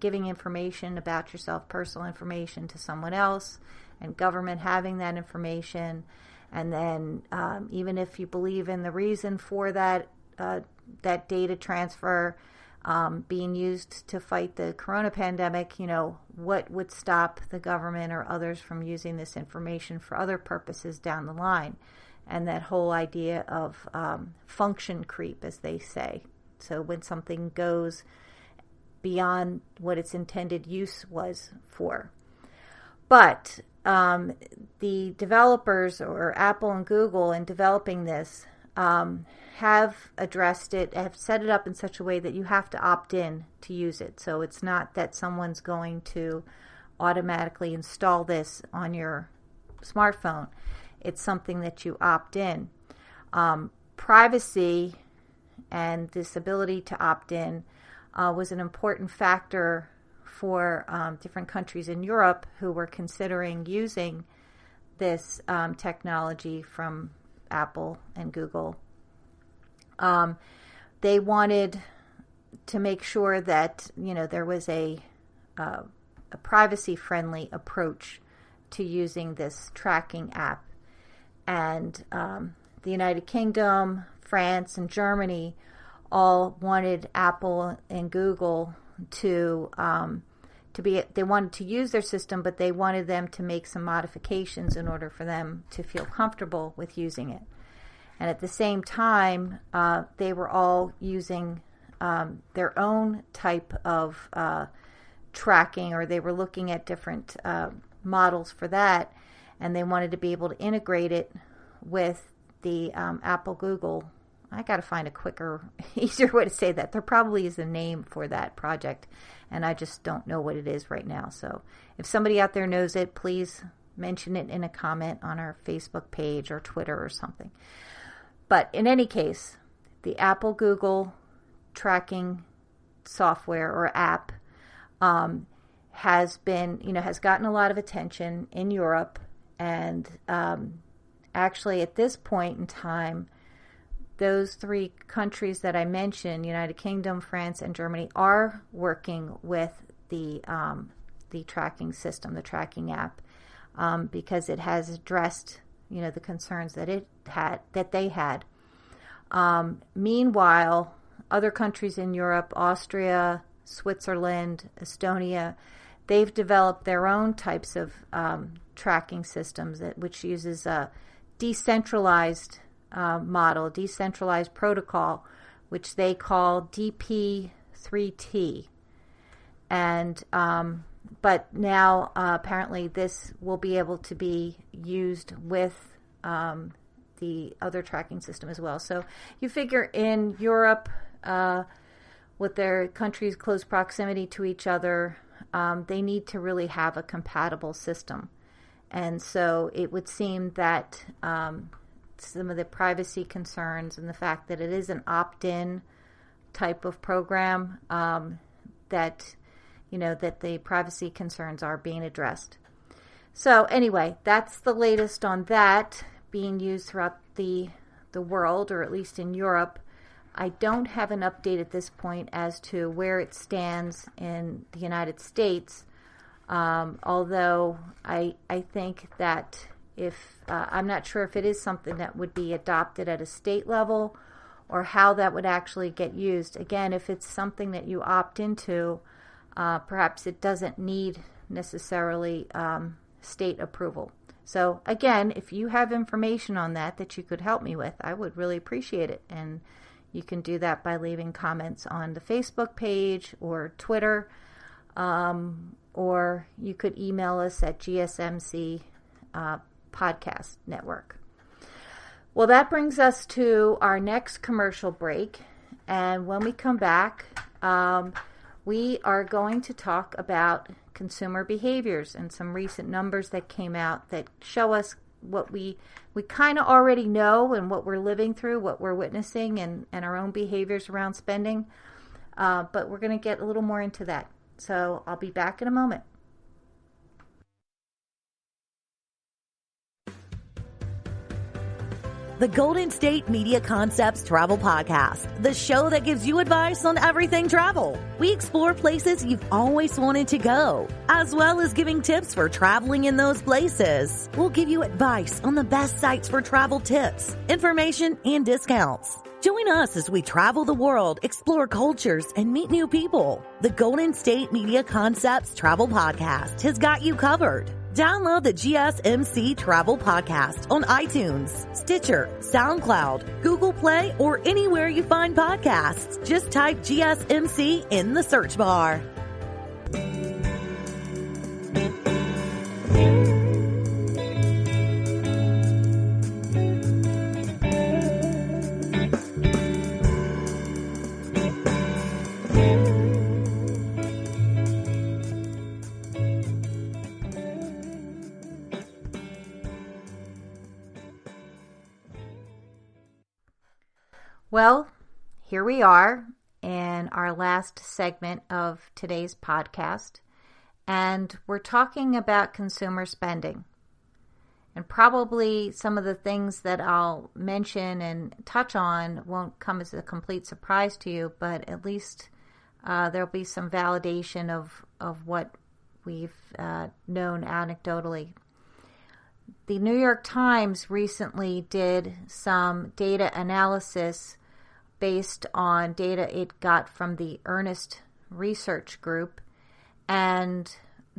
giving information about yourself, personal information to someone else, and government having that information. And then even if you believe in the reason for that data transfer being used to fight the corona pandemic, what would stop the government or others from using this information for other purposes down the line? And that whole idea of function creep, as they say. So when something goes beyond what its intended use was for. But the developers, or Apple and Google, in developing this, have addressed it, have set it up in such a way that you have to opt in to use it. So it's not that someone's going to automatically install this on your smartphone. It's something that you opt in. Privacy and this ability to opt in was an important factor for different countries in Europe who were considering using this technology from Apple and Google. They wanted to make sure that there was a privacy-friendly approach to using this tracking app, and the United Kingdom, France, and Germany all wanted Apple and Google to they wanted to use their system, but they wanted them to make some modifications in order for them to feel comfortable with using it. And at the same time, they were all using their own type of tracking, or they were looking at different models for that, and they wanted to be able to integrate it with the Apple Google. I got to find a quicker, easier way to say that. There probably is a name for that project, and I just don't know what it is right now. So if somebody out there knows it, please mention it in a comment on our Facebook page or Twitter or something. But in any case, the Apple Google tracking software or app has gotten a lot of attention in Europe, and actually at this point in time, those three countries that I mentioned, United Kingdom, France, and Germany, are working with the tracking system, the tracking app, because it has addressed the concerns that they had. Meanwhile, other countries in Europe, Austria, Switzerland, Estonia, they've developed their own types of tracking systems which uses a decentralized model, decentralized protocol, which they call DP3T. And but now apparently this will be able to be used with the other tracking system as well. So you figure in Europe, with their countries' close proximity to each other, they need to really have a compatible system. And so it would seem that some of the privacy concerns and the fact that it is an opt-in type of program, that the privacy concerns are being addressed. So anyway, that's the latest on that being used throughout the world, or at least in Europe. I don't have an update at this point as to where it stands in the United States, although I think that I'm not sure if it is something that would be adopted at a state level or how that would actually get used. Again, if it's something that you opt into, perhaps it doesn't need necessarily state approval. So again, if you have information on that you could help me with, I would really appreciate it. And you can do that by leaving comments on the Facebook page or Twitter, or you could email us at GSMC Podcast Network. Well, that brings us to our next commercial break. And when we come back, we are going to talk about consumer behaviors and some recent numbers that came out that show us what we kind of already know and what we're living through, what we're witnessing, and our own behaviors around spending. But we're going to get a little more into that. So I'll be back in a moment. The Golden State Media Concepts Travel Podcast, the show that gives you advice on everything travel. We explore places you've always wanted to go, as well as giving tips for traveling in those places. We'll give you advice on the best sites for travel tips, information, and discounts. Join us as we travel the world, explore cultures, and meet new people. The Golden State Media Concepts Travel Podcast has got you covered. Download the GSMC Travel Podcast on iTunes, Stitcher, SoundCloud, Google Play, or anywhere you find podcasts. Just type GSMC in the search bar. Well, here we are in our last segment of today's podcast, and we're talking about consumer spending. And probably some of the things that I'll mention and touch on won't come as a complete surprise to you, but at least there'll be some validation of what we've known anecdotally. The New York Times recently did some data analysis based on data it got from the Earnest Research Group, and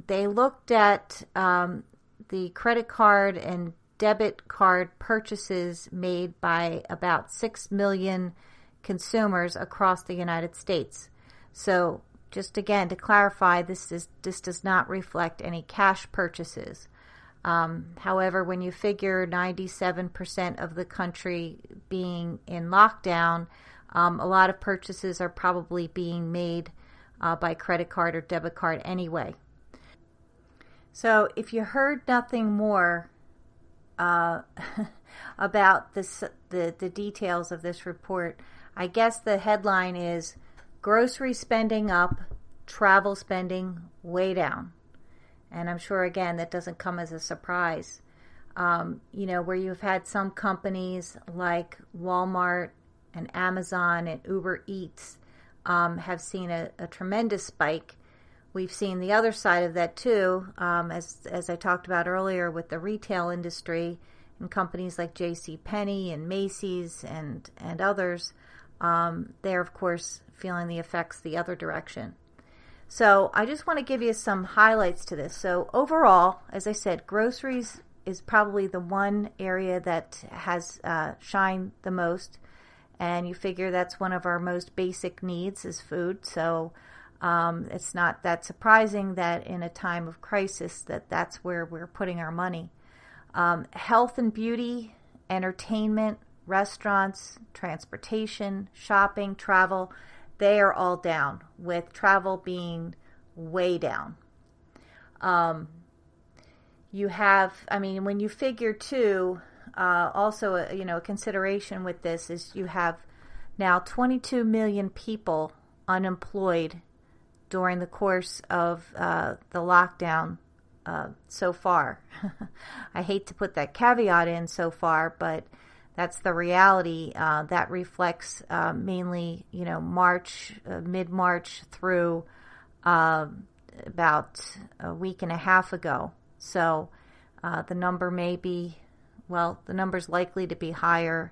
they looked at the credit card and debit card purchases made by about 6 million consumers across the United States. So just again to clarify, this does not reflect any cash purchases. However, when you figure 97% of the country being in lockdown, a lot of purchases are probably being made by credit card or debit card anyway. So if you heard nothing more about the details of this report, I guess the headline is grocery spending up, travel spending way down. And I'm sure, again, that doesn't come as a surprise. Where you've had some companies like Walmart and Amazon and Uber Eats have seen a tremendous spike. We've seen the other side of that too, as I talked about earlier with the retail industry and companies like JC Penney and Macy's and others. They're, of course, feeling the effects the other direction. So I just want to give you some highlights to this. So overall, as I said, groceries is probably the one area that has shined the most. And you figure that's one of our most basic needs is food. So it's not that surprising that in a time of crisis that's where we're putting our money. Health and beauty, entertainment, restaurants, transportation, shopping, travel, they are all down, with travel being way down. You have, when you figure too, also a consideration with this is you have now 22 million people unemployed during the course of the lockdown so far. I hate to put that caveat in so far, but that's the reality. That reflects mainly, mid-March through about a week and a half ago. So the number's likely to be higher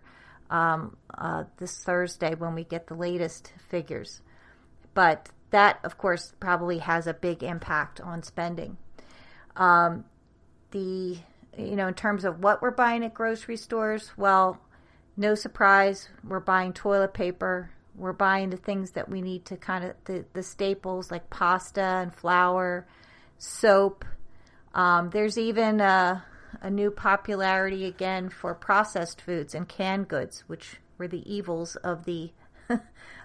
this Thursday when we get the latest figures. But that, of course, probably has a big impact on spending. In terms of what we're buying at grocery stores, well, no surprise, we're buying toilet paper. We're buying the things that we need to the staples like pasta and flour, soap. There's even a new popularity again for processed foods and canned goods, which were the evils of the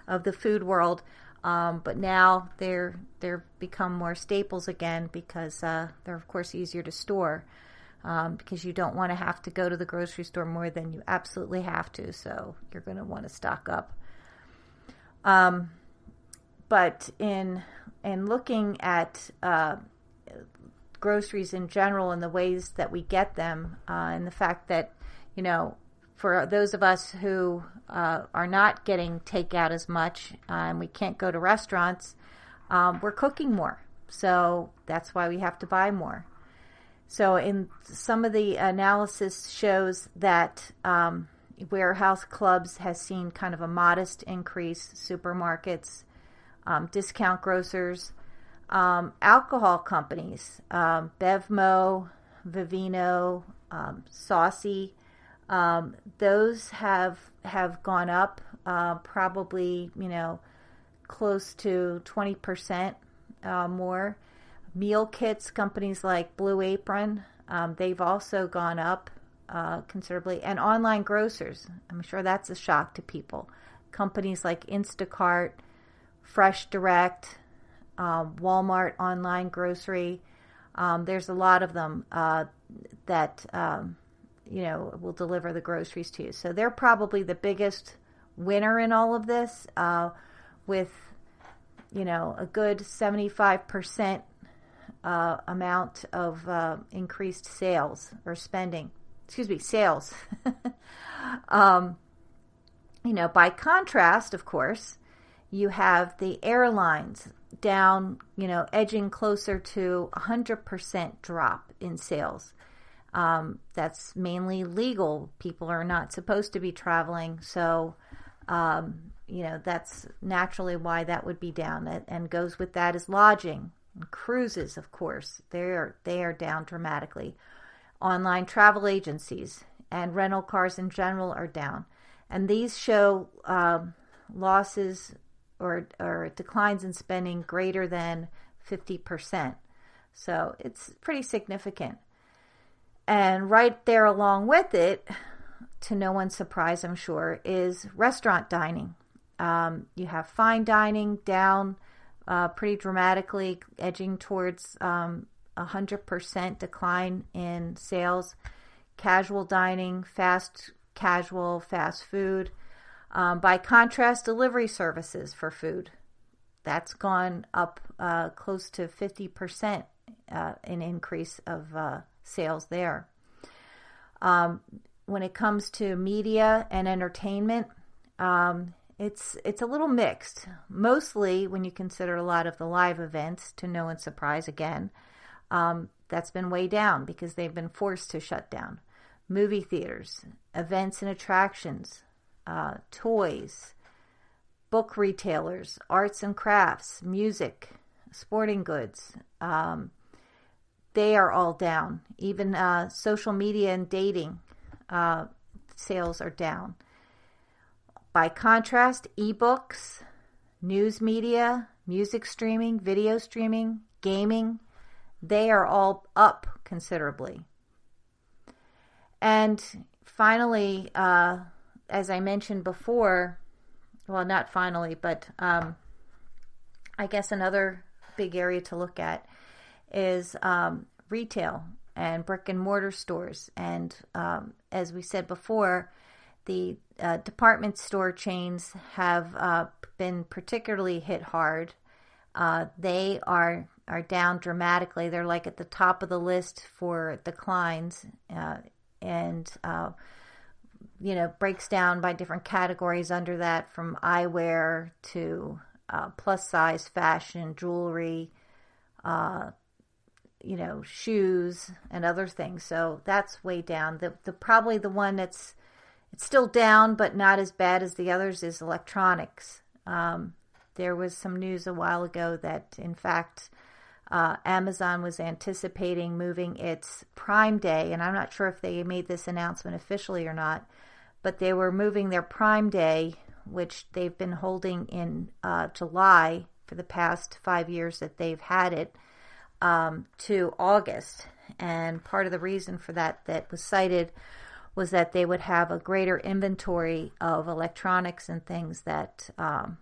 of the food world. But now they're become more staples again because they're of course easier to store. Because you don't want to have to go to the grocery store more than you absolutely have to, so you're going to want to stock up. But in looking at groceries in general and the ways that we get them, and the fact that, for those of us who are not getting takeout as much and we can't go to restaurants, we're cooking more. So that's why we have to buy more. So in some of the analysis shows that warehouse clubs has seen kind of a modest increase, supermarkets, discount grocers, Alcohol companies, Bevmo, Vivino, Saucy, those have gone up probably, close to 20% more. Meal kits, companies like Blue Apron, they've also gone up considerably. And online grocers, I'm sure that's a shock to people. Companies like Instacart, Fresh Direct, Walmart online grocery, there's a lot of them that will deliver the groceries to you. So they're probably the biggest winner in all of this, with a good 75% amount of increased sales or spending. Sales. By contrast, of course, you have the airlines down, edging closer to 100% drop in sales. That's mainly legal. People are not supposed to be traveling. So, that's naturally why that would be down. And goes with that is lodging. And cruises, of course, they are down dramatically. Online travel agencies and rental cars in general are down. And these show losses or declines in spending greater than 50%. So it's pretty significant. And right there along with it, to no one's surprise, I'm sure, is restaurant dining. You have fine dining down pretty dramatically, edging towards 100% decline in sales. Casual dining, fast food. By contrast, delivery services for food, that's gone up close to 50% in increase of sales there. When it comes to media and entertainment, it's a little mixed. Mostly when you consider a lot of the live events, to no one's surprise again, that's been way down because they've been forced to shut down. Movie theaters, events and attractions, toys, book retailers, arts and crafts, music, sporting goods, they are all down. Even social media and dating sales are down. By contrast, ebooks, news media, music streaming, video streaming, gaming, they are all up considerably. And finally, as I mentioned before, well, not finally, but I guess another big area to look at is retail and brick and mortar stores. And as we said before, the department store chains have been particularly hit hard. They are down dramatically. They're like at the top of the list for declines, and breaks down by different categories under that, from eyewear to plus size fashion, jewelry, shoes and other things. So that's way down. The probably the one it's still down but not as bad as the others is electronics. There was some news a while ago that in fact Amazon was anticipating moving its Prime Day, and I'm not sure if they made this announcement officially or not, but they were moving their Prime Day, which they've been holding in July for the past 5 years that they've had it, to August. And part of the reason for that was cited was that they would have a greater inventory of electronics and things that are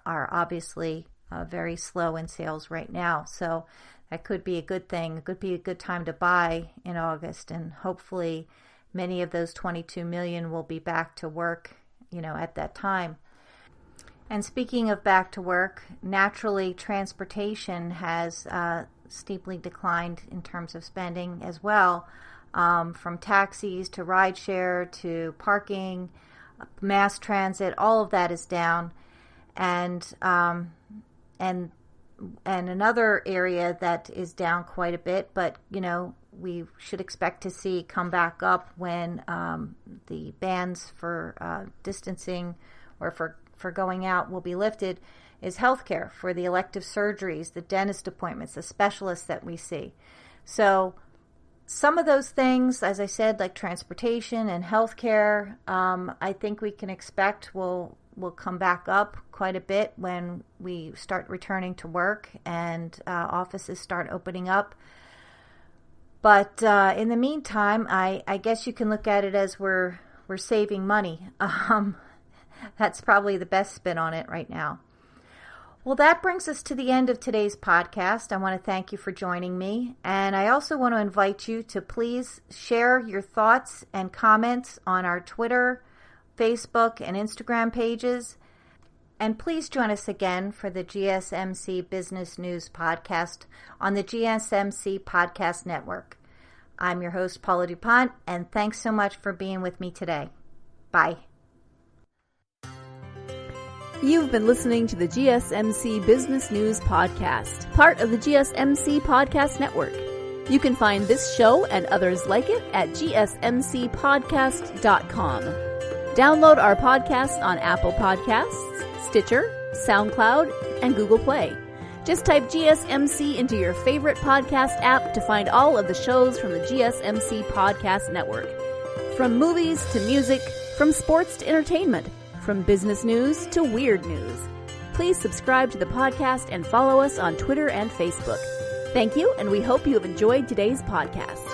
obviously very slow in sales right now. So that could be a good thing. It could be a good time to buy in August, and hopefully many of those 22 million will be back to work, at that time. And speaking of back to work, naturally transportation has steeply declined in terms of spending as well, from taxis to rideshare to parking, mass transit, all of that is down. And another area that is down quite a bit, but we should expect to see come back up when the bans for distancing or for going out will be lifted is healthcare for the elective surgeries, the dentist appointments, the specialists that we see. So some of those things, as I said, like transportation and healthcare, I think we can expect will come back up quite a bit when we start returning to work and offices start opening up. But in the meantime, I guess you can look at it as we're saving money. That's probably the best spin on it right now. Well, that brings us to the end of today's podcast. I want to thank you for joining me. And I also want to invite you to please share your thoughts and comments on our Twitter, Facebook, and Instagram pages. And please join us again for the GSMC Business News Podcast on the GSMC Podcast Network. I'm your host, Paula DuPont, and thanks so much for being with me today. Bye. You've been listening to the GSMC Business News Podcast, part of the GSMC Podcast Network. You can find this show and others like it at gsmcpodcast.com. Download our podcast on Apple Podcasts, Stitcher, SoundCloud, and Google Play. Just type GSMC into your favorite podcast app to find all of the shows from the GSMC Podcast Network. From movies to music, from sports to entertainment, from business news to weird news. Please subscribe to the podcast and follow us on Twitter and Facebook. Thank you, and we hope you have enjoyed today's podcast.